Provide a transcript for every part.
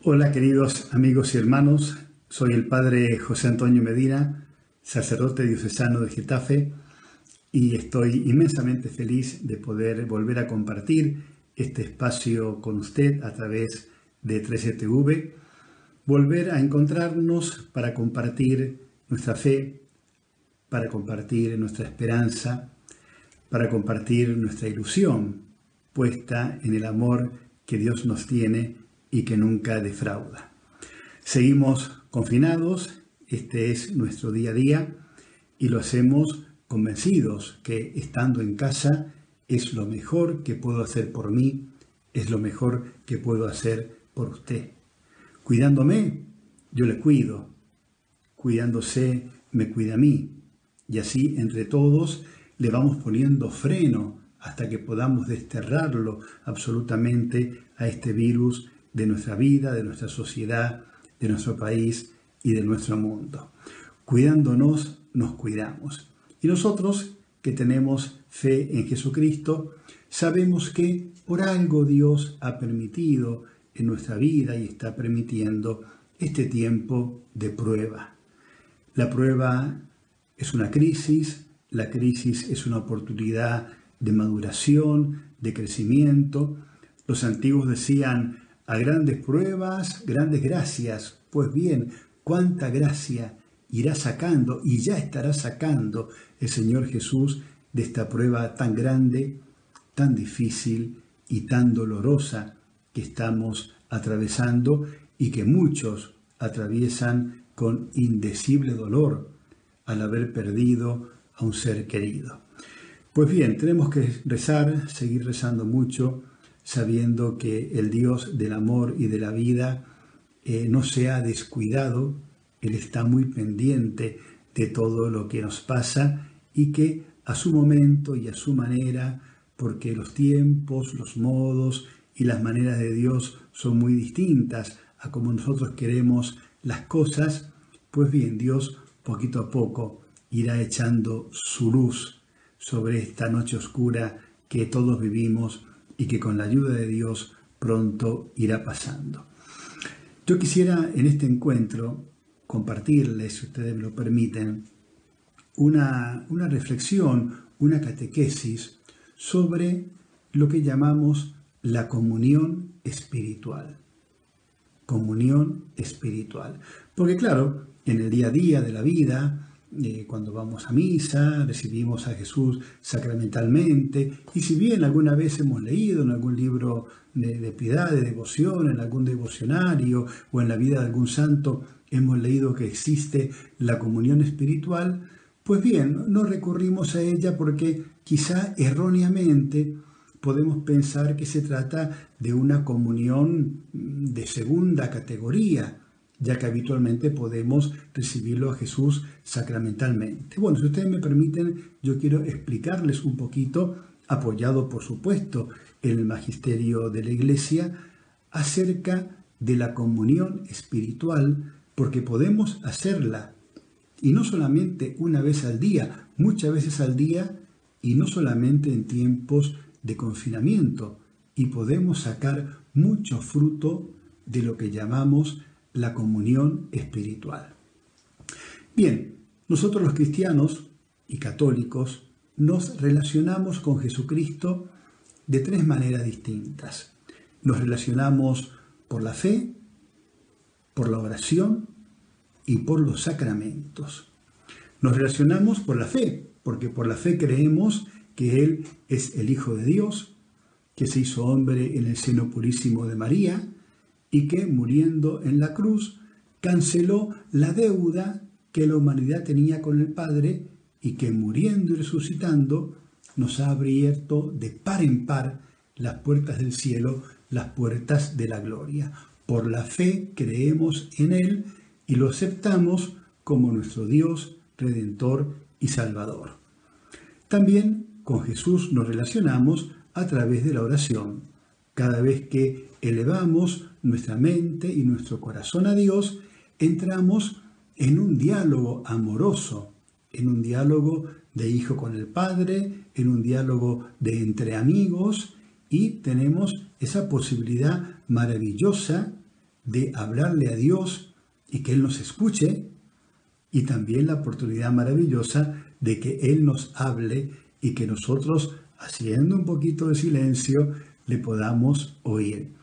Hola queridos amigos y hermanos, soy el Padre José Antonio Medina, sacerdote diocesano de Getafe, y estoy inmensamente feliz de poder volver a compartir este espacio con usted a través de 13TV, volver a encontrarnos para compartir nuestra fe, para compartir nuestra esperanza, para compartir nuestra ilusión puesta en el amor que Dios nos tiene y que nunca defrauda. Seguimos confinados, este es nuestro día a día y lo hacemos convencidos que estando en casa es lo mejor que puedo hacer por mí, es lo mejor que puedo hacer por usted. Cuidándome, yo le cuido, cuidándose, me cuida a mí, y así entre todos le vamos poniendo freno hasta que podamos desterrarlo absolutamente a este virus de nuestra vida, de nuestra sociedad, de nuestro país y de nuestro mundo. Cuidándonos, nos cuidamos. Y nosotros que tenemos fe en Jesucristo, sabemos que por algo Dios ha permitido en nuestra vida y está permitiendo este tiempo de prueba. La prueba es una crisis, la crisis es una oportunidad de maduración, de crecimiento. Los antiguos decían: a grandes pruebas, grandes gracias. Pues bien, cuánta gracia irá sacando y ya estará sacando el Señor Jesús de esta prueba tan grande, tan difícil y tan dolorosa que estamos atravesando y que muchos atraviesan con indecible dolor al haber perdido a un ser querido. Pues bien, tenemos que rezar, seguir rezando mucho, sabiendo que el Dios del amor y de la vida no se ha descuidado. Él está muy pendiente de todo lo que nos pasa y que a su momento y a su manera, porque los tiempos, los modos y las maneras de Dios son muy distintas a como nosotros queremos las cosas, pues bien, Dios poquito a poco irá echando su luz sobre esta noche oscura que todos vivimos y que con la ayuda de Dios pronto irá pasando. Yo quisiera en este encuentro compartirles, si ustedes me lo permiten, una reflexión, una catequesis sobre lo que llamamos la comunión espiritual. Comunión espiritual. Porque claro, en el día a día de la vida, cuando vamos a misa, recibimos a Jesús sacramentalmente, y si bien alguna vez hemos leído en algún libro de piedad, de devoción, en algún devocionario o en la vida de algún santo, hemos leído que existe la comunión espiritual, pues bien, no recurrimos a ella porque quizá erróneamente podemos pensar que se trata de una comunión de segunda categoría, ya que habitualmente podemos recibirlo a Jesús sacramentalmente. Bueno, si ustedes me permiten, yo quiero explicarles un poquito, apoyado por supuesto en el magisterio de la Iglesia, acerca de la comunión espiritual, porque podemos hacerla, y no solamente una vez al día, muchas veces al día, y no solamente en tiempos de confinamiento, y podemos sacar mucho fruto de lo que llamamos la comunión espiritual. Bien, nosotros los cristianos y católicos nos relacionamos con Jesucristo de tres maneras distintas. Nos relacionamos por la fe, por la oración y por los sacramentos. Nos relacionamos por la fe, porque por la fe creemos que Él es el Hijo de Dios, que se hizo hombre en el seno purísimo de María, y que muriendo en la cruz canceló la deuda que la humanidad tenía con el Padre y que muriendo y resucitando nos ha abierto de par en par las puertas del cielo, las puertas de la gloria. Por la fe creemos en Él y lo aceptamos como nuestro Dios, Redentor y Salvador. También con Jesús nos relacionamos a través de la oración. Cada vez que elevamos nuestra mente y nuestro corazón a Dios, entramos en un diálogo amoroso, en un diálogo de hijo con el Padre, en un diálogo de entre amigos, y tenemos esa posibilidad maravillosa de hablarle a Dios y que Él nos escuche, y también la oportunidad maravillosa de que Él nos hable y que nosotros, haciendo un poquito de silencio, le podamos oír.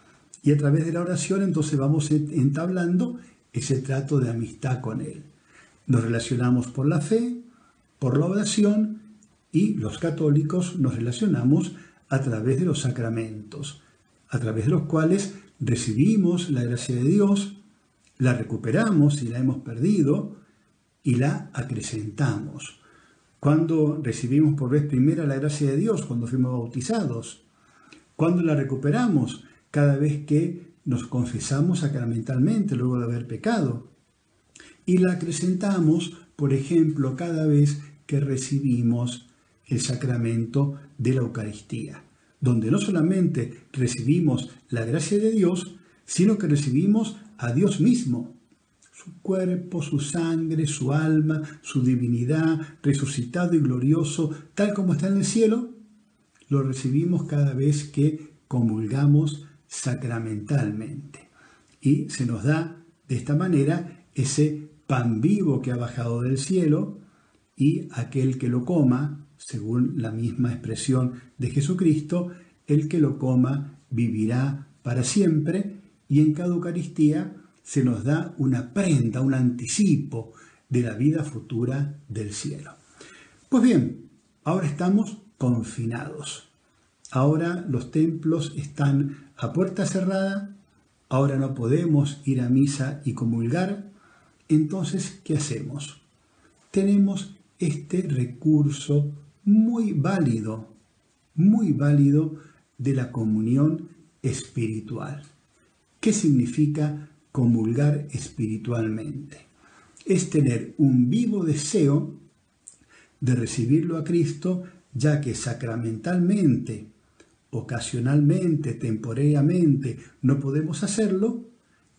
Y a través de la oración entonces vamos entablando ese trato de amistad con Él. Nos relacionamos por la fe, por la oración, y los católicos nos relacionamos a través de los sacramentos, a través de los cuales recibimos la gracia de Dios, la recuperamos si la hemos perdido y la acrecentamos. Cuando recibimos por vez primera la gracia de Dios, cuando fuimos bautizados, cuando la recuperamos cada vez que nos confesamos sacramentalmente luego de haber pecado, y la acrecentamos, por ejemplo, cada vez que recibimos el sacramento de la Eucaristía, donde no solamente recibimos la gracia de Dios, sino que recibimos a Dios mismo, su cuerpo, su sangre, su alma, su divinidad, resucitado y glorioso, tal como está en el cielo, lo recibimos cada vez que comulgamos sacramentalmente. Y se nos da de esta manera ese pan vivo que ha bajado del cielo, y aquel que lo coma, según la misma expresión de Jesucristo, el que lo coma vivirá para siempre, y en cada Eucaristía se nos da una prenda, un anticipo de la vida futura del cielo. Pues bien, ahora estamos confinados. Ahora los templos están a puerta cerrada, ahora no podemos ir a misa y comulgar. Entonces, ¿qué hacemos? Tenemos este recurso muy válido de la comunión espiritual. ¿Qué significa comulgar espiritualmente? Es tener un vivo deseo de recibirlo a Cristo, ya que sacramentalmente, ocasionalmente, temporariamente no podemos hacerlo,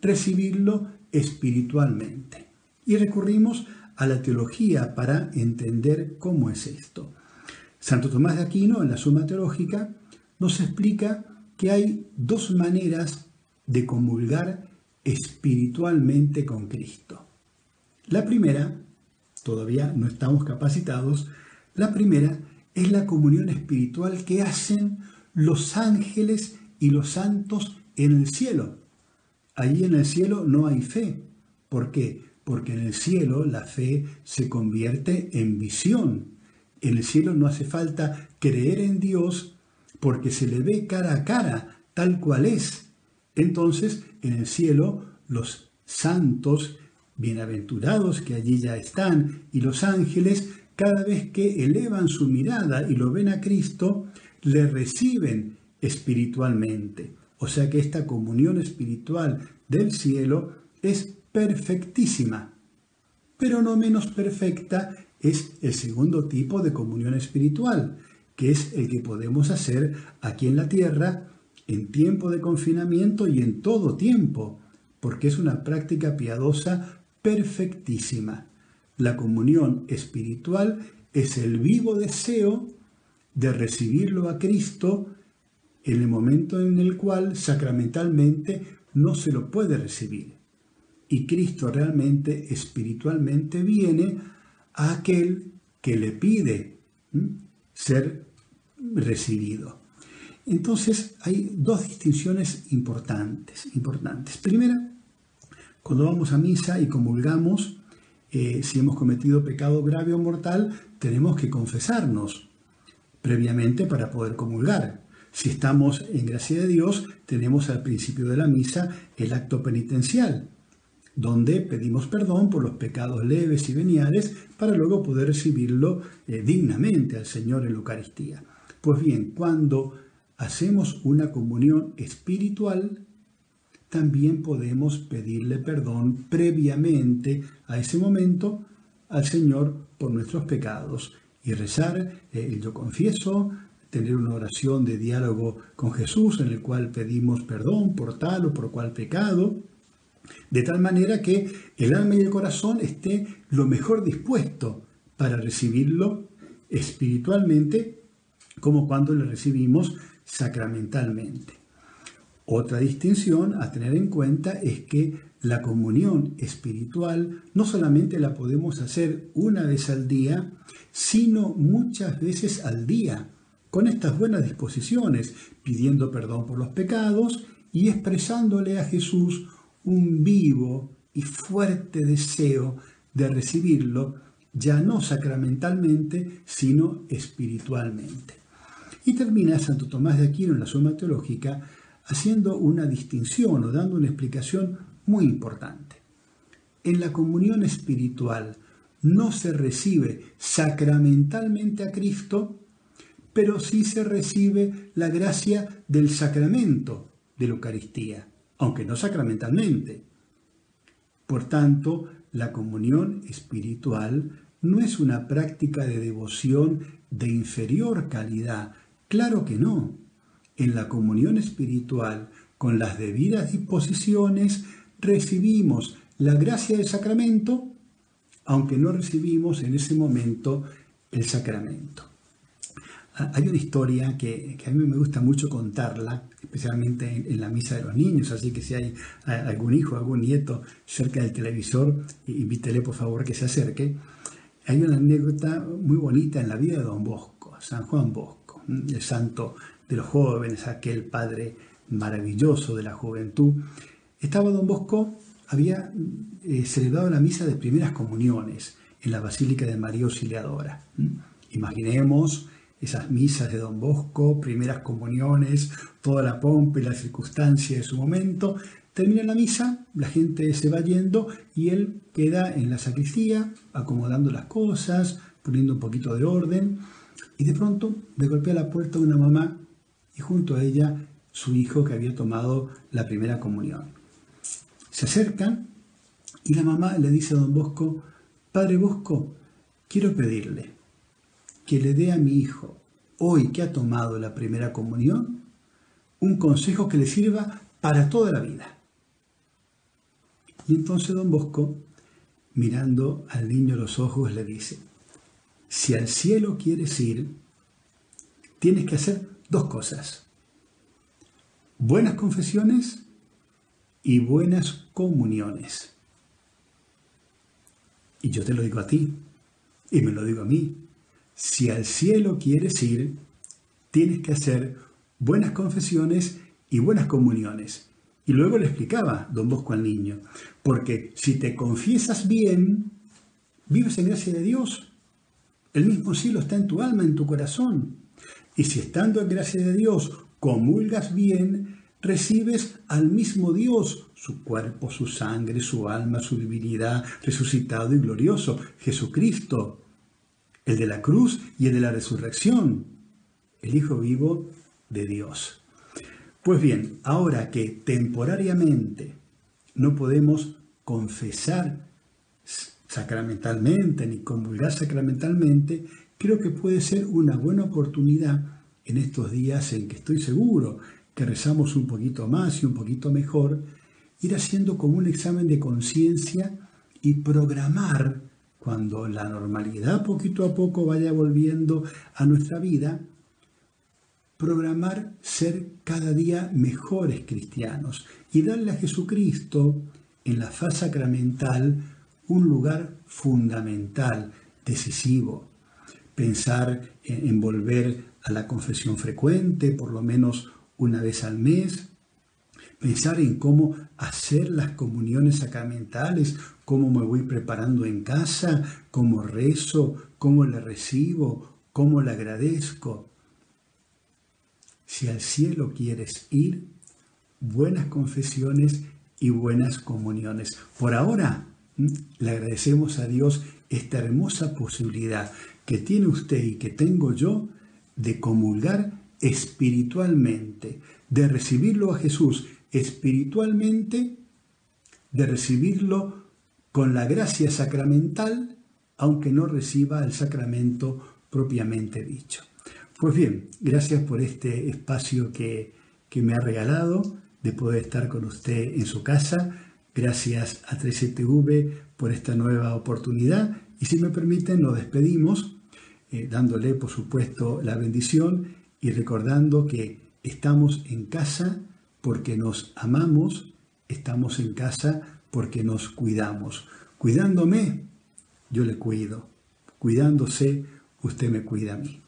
recibirlo espiritualmente. Y recurrimos a la teología para entender cómo es esto. Santo Tomás de Aquino, en la Suma Teológica, nos explica que hay dos maneras de comulgar espiritualmente con Cristo. La primera, todavía no estamos capacitados, la primera es la comunión espiritual que hacen los ángeles y los santos en el cielo. Allí en el cielo no hay fe. ¿Por qué? Porque en el cielo la fe se convierte en visión. En el cielo no hace falta creer en Dios porque se le ve cara a cara, tal cual es. Entonces, en el cielo, los santos, bienaventurados que allí ya están, y los ángeles, cada vez que elevan su mirada y lo ven a Cristo, le reciben espiritualmente. O sea que esta comunión espiritual del cielo es perfectísima. Pero no menos perfecta es el segundo tipo de comunión espiritual, que es el que podemos hacer aquí en la tierra, en tiempo de confinamiento y en todo tiempo, porque es una práctica piadosa perfectísima. La comunión espiritual es el vivo deseo de recibirlo a Cristo en el momento en el cual sacramentalmente no se lo puede recibir. Y Cristo realmente, espiritualmente, viene a aquel que le pide ser recibido. Entonces hay dos distinciones importantes. Primera, cuando vamos a misa y comulgamos, si hemos cometido pecado grave o mortal, tenemos que confesarnos previamente para poder comulgar. Si estamos en gracia de Dios, tenemos al principio de la misa el acto penitencial, donde pedimos perdón por los pecados leves y veniales para luego poder recibirlo dignamente al Señor en la Eucaristía. Pues bien, cuando hacemos una comunión espiritual, también podemos pedirle perdón previamente a ese momento al Señor por nuestros pecados y rezar el Yo Confieso, tener una oración de diálogo con Jesús en el cual pedimos perdón por tal o por cual pecado, de tal manera que el alma y el corazón esté lo mejor dispuesto para recibirlo espiritualmente, como cuando le recibimos sacramentalmente. Otra distinción a tener en cuenta es que la comunión espiritual no solamente la podemos hacer una vez al día, sino muchas veces al día, con estas buenas disposiciones, pidiendo perdón por los pecados y expresándole a Jesús un vivo y fuerte deseo de recibirlo, ya no sacramentalmente, sino espiritualmente. Y termina Santo Tomás de Aquino en la Suma Teológica haciendo una distinción o dando una explicación muy importante. En la comunión espiritual no se recibe sacramentalmente a Cristo, pero sí se recibe la gracia del sacramento de la Eucaristía, aunque no sacramentalmente. Por tanto, la comunión espiritual no es una práctica de devoción de inferior calidad. Claro que no. En la comunión espiritual, con las debidas disposiciones, recibimos la gracia del sacramento, aunque no recibimos en ese momento el sacramento. Hay una historia que a mí me gusta mucho contarla, especialmente en la misa de los niños, así que si hay algún hijo, algún nieto cerca del televisor, invítele por favor que se acerque. Hay una anécdota muy bonita en la vida de Don Bosco, San Juan Bosco, el santo de los jóvenes, aquel padre maravilloso de la juventud. Estaba Don Bosco, había celebrado la misa de primeras comuniones en la Basílica de María Auxiliadora. Imaginemos esas misas de Don Bosco, primeras comuniones, toda la pompa y la circunstancia de su momento. Termina la misa, la gente se va yendo y él queda en la sacristía acomodando las cosas, poniendo un poquito de orden, y de pronto le golpea la puerta una mamá y junto a ella su hijo que había tomado la primera comunión. Se acercan y la mamá le dice a Don Bosco: Padre Bosco, quiero pedirle que le dé a mi hijo, hoy que ha tomado la primera comunión, un consejo que le sirva para toda la vida. Y entonces Don Bosco, mirando al niño a los ojos, le dice: si al cielo quieres ir, tienes que hacer dos cosas: buenas confesiones y buenas comuniones. Y yo te lo digo a ti, y me lo digo a mí. Si al cielo quieres ir, tienes que hacer buenas confesiones y buenas comuniones. Y luego le explicaba Don Bosco al niño, porque si te confiesas bien, vives en gracia de Dios. El mismo cielo está en tu alma, en tu corazón. Y si estando en gracia de Dios comulgas bien, recibes al mismo Dios, su cuerpo, su sangre, su alma, su divinidad, resucitado y glorioso, Jesucristo, el de la cruz y el de la resurrección, el Hijo vivo de Dios. Pues bien, ahora que temporariamente no podemos confesar sacramentalmente ni comulgar sacramentalmente, creo que puede ser una buena oportunidad en estos días en que estoy seguro que rezamos un poquito más y un poquito mejor, ir haciendo como un examen de conciencia y programar, cuando la normalidad poquito a poco vaya volviendo a nuestra vida, programar ser cada día mejores cristianos y darle a Jesucristo en la faz sacramental un lugar fundamental, decisivo. Pensar en volver a la confesión frecuente, por lo menos una vez al mes. Pensar en cómo hacer las comuniones sacramentales, cómo me voy preparando en casa, cómo rezo, cómo le recibo, cómo le agradezco. Si al cielo quieres ir, buenas confesiones y buenas comuniones. Por ahora, le agradecemos a Dios esta hermosa posibilidad que tiene usted y que tengo yo de comulgar espiritualmente, de recibirlo a Jesús espiritualmente, de recibirlo con la gracia sacramental, aunque no reciba el sacramento propiamente dicho. Pues bien, gracias por este espacio que me ha regalado de poder estar con usted en su casa. Gracias a 3TV por esta nueva oportunidad. Y si me permiten, nos despedimos dándole, por supuesto, la bendición y recordando que estamos en casa porque nos amamos, estamos en casa porque nos cuidamos. Cuidándome, yo le cuido. Cuidándose, usted me cuida a mí.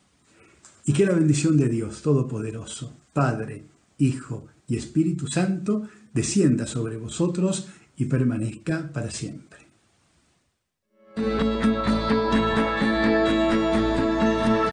Y que la bendición de Dios Todopoderoso, Padre, Hijo y Espíritu Santo, descienda sobre vosotros y permanezca para siempre.